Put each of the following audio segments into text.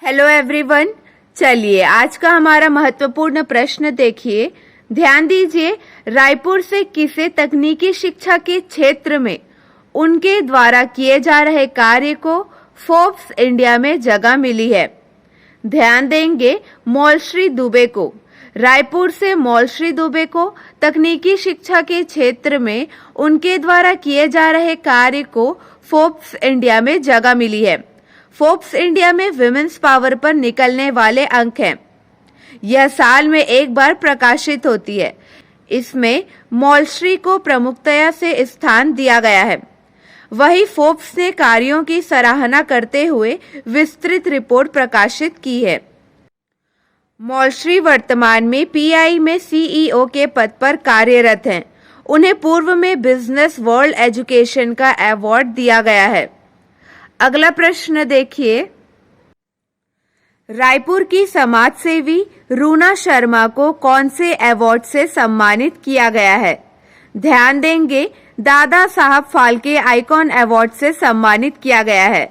Hello everyone. चलिए आज का हमारा महत्वपूर्ण प्रश्न देखिए। ध्यान दीजिए, रायपुर से किसे तकनीकी शिक्षा के क्षेत्र में उनके द्वारा किए जा रहे कार्य को फोर्ब्स इंडिया में जगह मिली है। ध्यान देंगे, मौलश्री दुबे को। रायपुर से मौलश्री दुबे को तकनीकी शिक्षा के क्षेत्र में उनके द्वारा किए जा रहे कार्य को फोर्ब्स इंडिया में जगह मिली है। फोर्ब्स इंडिया में विमेन्स पावर पर निकलने वाले अंक हैं। यह साल में एक बार प्रकाशित होती है। इसमें मौलश्री को प्रमुखतया से स्थान दिया गया है। वही फोर्ब्स ने कार्यों की सराहना करते हुए विस्तृत रिपोर्ट प्रकाशित की है। मौलश्री वर्तमान में पीआई में सीईओ के पद पर कार्यरत हैं। उन्हें पूर्व में बिजनेस वर्ल्ड एजुकेशन का अवार्ड दिया गया है। अगला प्रश्न देखिए। रायपुर की समाजसेवी रूना शर्मा को कौन से अवार्ड से सम्मानित किया गया है? ध्यान देंगे, दादा साहब फाल्के आइकॉन अवार्ड से सम्मानित किया गया है।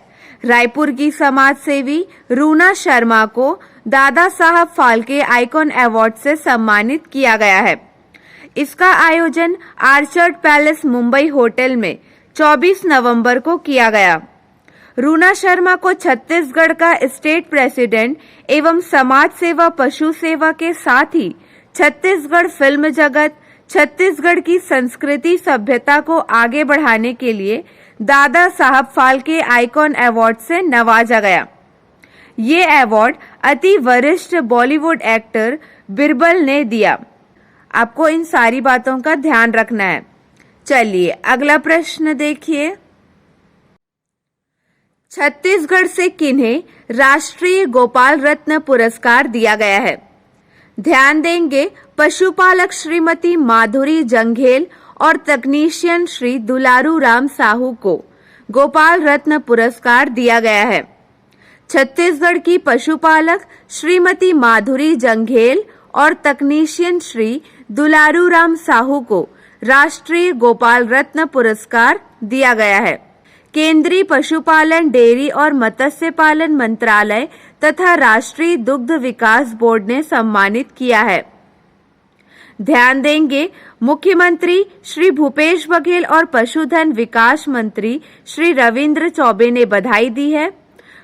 रायपुर की समाजसेवी रूना शर्मा को दादा साहब फाल्के आइकॉन अवार्ड से सम्मानित किया गया है। इसका आयोजन आर्चर्ड पैलेस मुंबई होटल में 24 नवंबर को किया गया। रूना शर्मा को छत्तीसगढ़ का स्टेट प्रेसिडेंट एवं समाज सेवा पशु सेवा के साथ ही छत्तीसगढ़ फिल्म जगत, छत्तीसगढ़ की संस्कृति सभ्यता को आगे बढ़ाने के लिए दादा साहब फाल्के आइकॉन अवार्ड से नवाजा गया। ये अवार्ड अति वरिष्ठ बॉलीवुड एक्टर बिरबल ने दिया। आपको इन सारी बातों का ध्यान रखना है। चलिए अगला प्रश्न देखिए। छत्तीसगढ़ से किन्हें राष्ट्रीय गोपाल रत्न पुरस्कार दिया गया है? ध्यान देंगे, पशुपालक श्रीमती माधुरी जंघेल और तकनीशियन श्री दुलारू राम साहू को गोपाल रत्न पुरस्कार दिया गया है। छत्तीसगढ़ की पशुपालक श्रीमती माधुरी जंघेल और तकनीशियन श्री दुलारू राम साहू को राष्ट्रीय गोपाल रत्न पुरस्कार दिया गया है। केंद्रीय पशुपालन, डेयरी और मत्स्य पालन मंत्रालय तथा राष्ट्रीय दुग्ध विकास बोर्ड ने सम्मानित किया है। ध्यान देंगे, मुख्यमंत्री श्री भूपेश बघेल और पशुधन विकास मंत्री श्री रविंद्र चौबे ने बधाई दी है।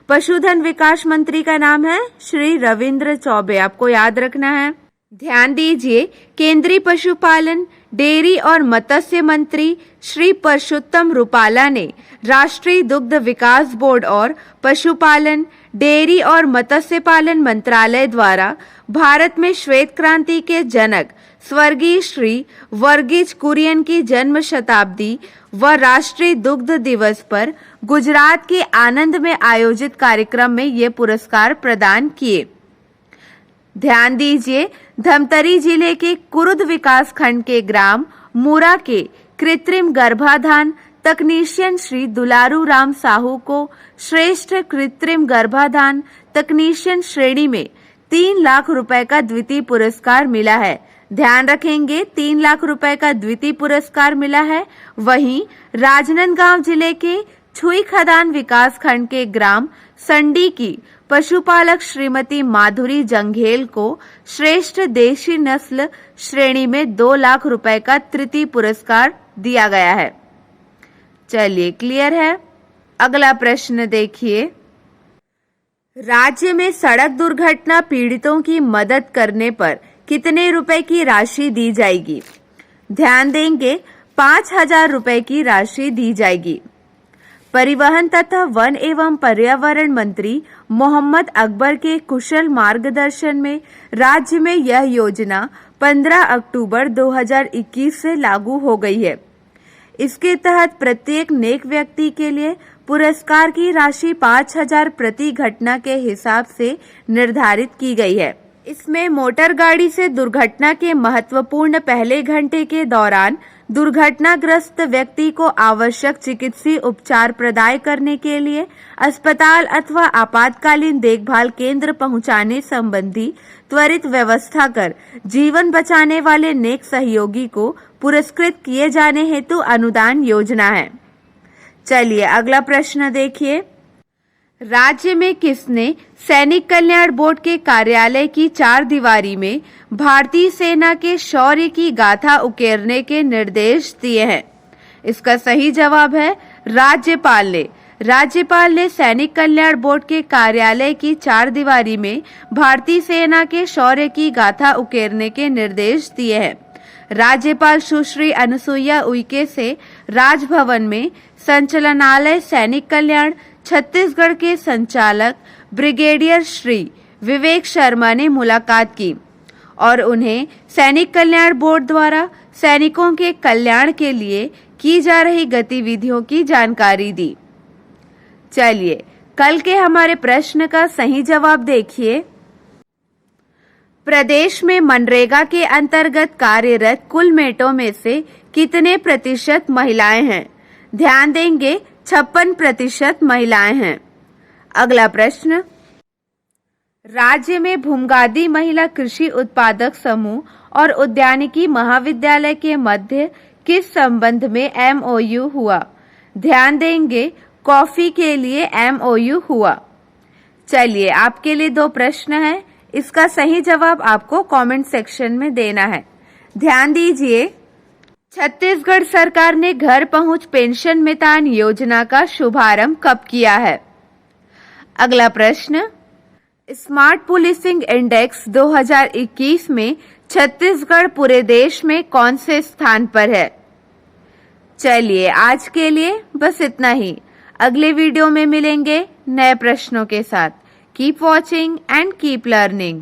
पशुधन विकास मंत्री का नाम है श्री रविंद्र चौबे, आपको याद रखना है। ध्यान दीजिए, केंद्रीय पशुपालन, डेयरी और मत्स्य मंत्री श्री परषोत्तम रुपाला ने राष्ट्रीय दुग्ध विकास बोर्ड और पशुपालन, डेयरी और मत्स्य पालन मंत्रालय द्वारा भारत में श्वेत क्रांति के जनक स्वर्गीय श्री वर्गीज कुरियन की जन्म शताब्दी व राष्ट्रीय दुग्ध दिवस पर गुजरात के आनंद में आयोजित कार्यक्रम में ये पुरस्कार प्रदान किए। ध्यान दीजिए, धमतरी जिले के कुरुद विकास खंड के ग्राम मूरा के कृत्रिम गर्भाधान तकनीशियन श्री दुलारू राम साहू को श्रेष्ठ कृत्रिम गर्भाधान तकनीशियन श्रेणी में 3 लाख रुपए का द्वितीय पुरस्कार मिला है। ध्यान रखेंगे, 3 लाख रुपए का द्वितीय पुरस्कार मिला है। वहीं राजनांदगांव जिले के छुई खदान विकास खंड के ग्राम संडी की पशुपालक श्रीमती माधुरी जंघेल को श्रेष्ठ देशी नस्ल श्रेणी में 2 लाख रुपए का तृतीय पुरस्कार दिया गया है। चलिए क्लियर है। अगला प्रश्न देखिए। राज्य में सड़क दुर्घटना पीड़ितों की मदद करने पर कितने रुपए की राशि दी जाएगी? ध्यान देंगे, 5,000 रुपए की राशि दी जाएगी। परिवहन तथा वन एवं पर्यावरण मंत्री मोहम्मद अकबर के कुशल मार्गदर्शन में राज्य में यह योजना 15 अक्टूबर 2021 से लागू हो गई है। इसके तहत प्रत्येक नेक व्यक्ति के लिए पुरस्कार की राशि 5,000 प्रति घटना के हिसाब से निर्धारित की गई है। इसमें मोटर गाड़ी से दुर्घटना के महत्वपूर्ण पहले घंटे के दौरान दुर्घटनाग्रस्त व्यक्ति को आवश्यक चिकित्सीय उपचार प्रदान करने के लिए अस्पताल अथवा आपातकालीन देखभाल केंद्र पहुंचाने संबंधी त्वरित व्यवस्था कर जीवन बचाने वाले नेक सहयोगी को पुरस्कृत किए जाने हेतु अनुदान योजना है। चलिए अगला प्रश्न देखिए। राज्य में किसने सैनिक कल्याण बोर्ड के कार्यालय की चार दीवारी में भारतीय सेना के शौर्य की गाथा उकेरने के निर्देश दिए हैं? इसका सही जवाब है राज्यपाल ने। राज्यपाल ने सैनिक कल्याण बोर्ड के कार्यालय की चार दीवारी में भारतीय सेना के शौर्य की गाथा उकेरने के निर्देश दिए हैं। राज्यपाल सुश्री अनुसुईया उइके से राजभवन में संचालनालय सैनिक कल्याण छत्तीसगढ़ के संचालक ब्रिगेडियर श्री विवेक शर्मा ने मुलाकात की और उन्हें सैनिक कल्याण बोर्ड द्वारा सैनिकों के कल्याण के लिए की जा रही गतिविधियों की जानकारी दी। चलिए कल के हमारे प्रश्न का सही जवाब देखिए। प्रदेश में मनरेगा के अंतर्गत कार्यरत कुल मेटों में से कितने प्रतिशत महिलाएं हैं? ध्यान देंगे 56% महिलाएं हैं। अगला प्रश्न, राज्य में भूमगादी महिला कृषि उत्पादक समूह और उद्यानिकी महाविद्यालय के मध्य किस संबंध में MOU हुआ? ध्यान देंगे कॉफी के लिए MOU हुआ। चलिए आपके लिए दो प्रश्न हैं, इसका सही जवाब आपको कमेंट सेक्शन में देना है। ध्यान दीजिए, छत्तीसगढ़ सरकार ने घर पहुंच पेंशन मितान योजना का शुभारंभ कब किया है? अगला प्रश्न, स्मार्ट पुलिसिंग इंडेक्स 2021 में छत्तीसगढ़ पूरे देश में कौन से स्थान पर है? चलिए आज के लिए बस इतना ही। अगले वीडियो में मिलेंगे नए प्रश्नों के साथ। Keep watching and keep learning.